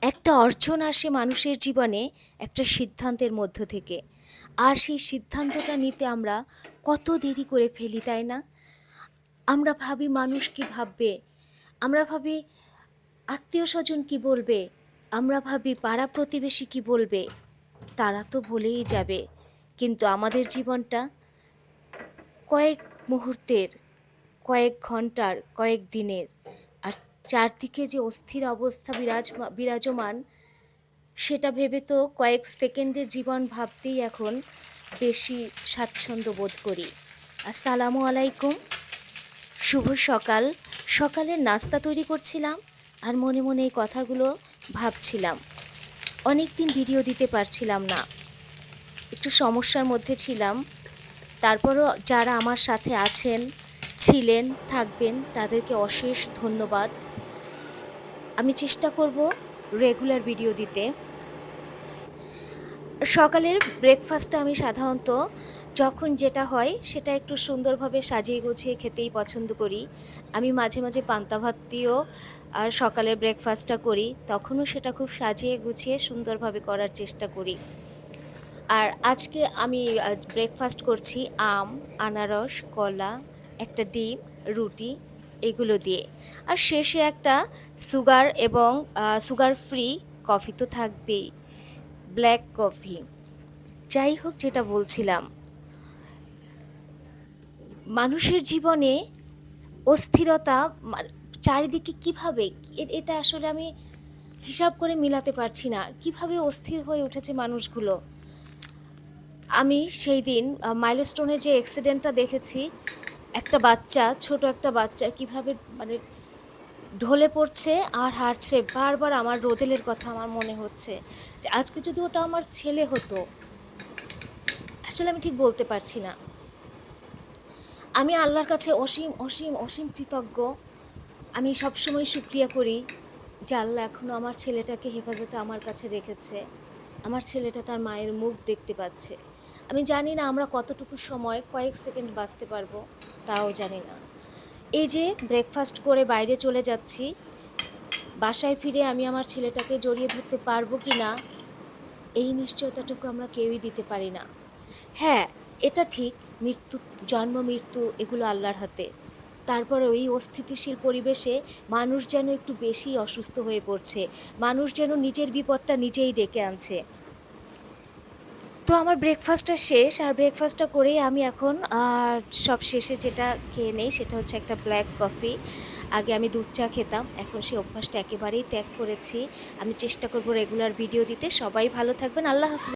একটা অর্জন আসে মানুষের জীবনে একটা সিদ্ধান্তের মধ্য থেকে। আর সেই সিদ্ধান্তটা নিতে আমরা কত দেরি করে ফেলি, তাই না? আমরা ভাবি মানুষ কি ভাববে, আমরা ভাবি আত্মীয়স্বজন কি বলবে, আমরা ভাবি পাড়া প্রতিবেশী কি বলবে। তারা তো বলেই যাবে, কিন্তু আমাদের জীবনটা কয়েক মুহূর্তের, কয়েক ঘন্টার, কয়েক দিনের। আর চারদিকে যে অস্থির অবস্থা বিরাজমান, সেটা ভেবে তো কয়েক সেকেন্ডের জীবন ভাবতেই এখন বেশি স্বাচ্ছন্দ্য বোধ করি। আসসালামু আলাইকুম, শুভ সকাল। সকালের নাস্তা তৈরি করছিলাম আর মনে মনে এই কথাগুলো ভাবছিলাম। অনেক দিন ভিডিও দিতে পারছিলাম না, একটু সমস্যার মধ্যে ছিলাম। তারপরও যারা আমার সাথে আছেন, ছিলেন, থাকবেন, তাদেরকে অশেষ ধন্যবাদ। আমি চেষ্টা করব রেগুলার ভিডিও দিতে। সকালের ব্রেকফাস্টটা আমি সাধারণত যখন যেটা হয় সেটা একটু সুন্দরভাবে সাজিয়ে গুছিয়ে খেতেই পছন্দ করি। আমি মাঝে মাঝে পান্তা ভাত দিয়েও আর সকালের ব্রেকফাস্টটা করি, তখনও সেটা খুব সাজিয়ে গুছিয়ে সুন্দরভাবে করার চেষ্টা করি। আর আজকে আমি ব্রেকফাস্ট করছি আম, আনারস, কলা, একটা ডিম, রুটি, এগুলো দিয়ে। আর শেষে একটা সুগার এবং সুগার ফ্রি কফি তো থাকবেই, ব্ল্যাক কফি। যাই হোক, যেটা বলছিলাম, মানুষের জীবনে অস্থিরতা চারিদিকে কিভাবে, এটা আসলে আমি হিসাব করে মিলাতে পারছি না, কিভাবে অস্থির হয়ে উঠেছে মানুষগুলো। আমি সেই দিন মাইলস্টোনে যে অ্যাক্সিডেন্টটা দেখেছি, একটা বাচ্চা, ছোট একটা বাচ্চা কিভাবে মানে ঢলে পড়ছে আর হারছে। বারবার আমার রোদেলের কথা আমার মনে হচ্ছে যে আজকে যদি ওটা আমার ছেলে হতো। আসলে আমি ঠিক বলতে পারছি না। আমি আল্লাহর কাছে অসীম অসীম অসীম কৃতজ্ঞ। আমি সবসময় শুকরিয়া করি যে আল্লাহ এখনও আমার ছেলেটাকে হেফাজতে আমার কাছে রেখেছে। আমার ছেলেটা তার মায়ের মুখ দেখতে পাচ্ছে। আমি জানি না আমরা কতটুকু সময়, কয়েক সেকেন্ড বাঁচতে পারবো, তাও জানি না। এই যে ব্রেকফাস্ট করে বাইরে চলে যাচ্ছি, বাসায় ফিরে আমি আমার ছেলেটাকে জড়িয়ে ধরতে পারবো কি না, এই নিশ্চয়তাটুকু আমরা কেউই দিতে পারি না। হ্যাঁ, এটা ঠিক, মৃত্যু, জন্ম মৃত্যু এগুলো আল্লাহর হাতে। তারপরে ওই অস্থিতিশীল পরিবেশে মানুষ যেন একটু বেশি অসুস্থ হয়ে পড়ছে, মানুষ যেন নিজের বিপদটা নিজেই ডেকে আনছে। তো আমার ব্রেকফাস্টটা শেষ, আর ব্রেকফাস্টটা করেই আমি এখন সব শেষে যেটা খেয়ে নেই সেটা হচ্ছে একটা ব্ল্যাক কফি। আগে আমি দুধ চা খেতাম, এখন সেই অভ্যাসটা একেবারেই ত্যাগ করেছি। আমি চেষ্টা করব রেগুলার ভিডিও দিতে। সবাই ভালো থাকবেন, আল্লাহ হাফেজ।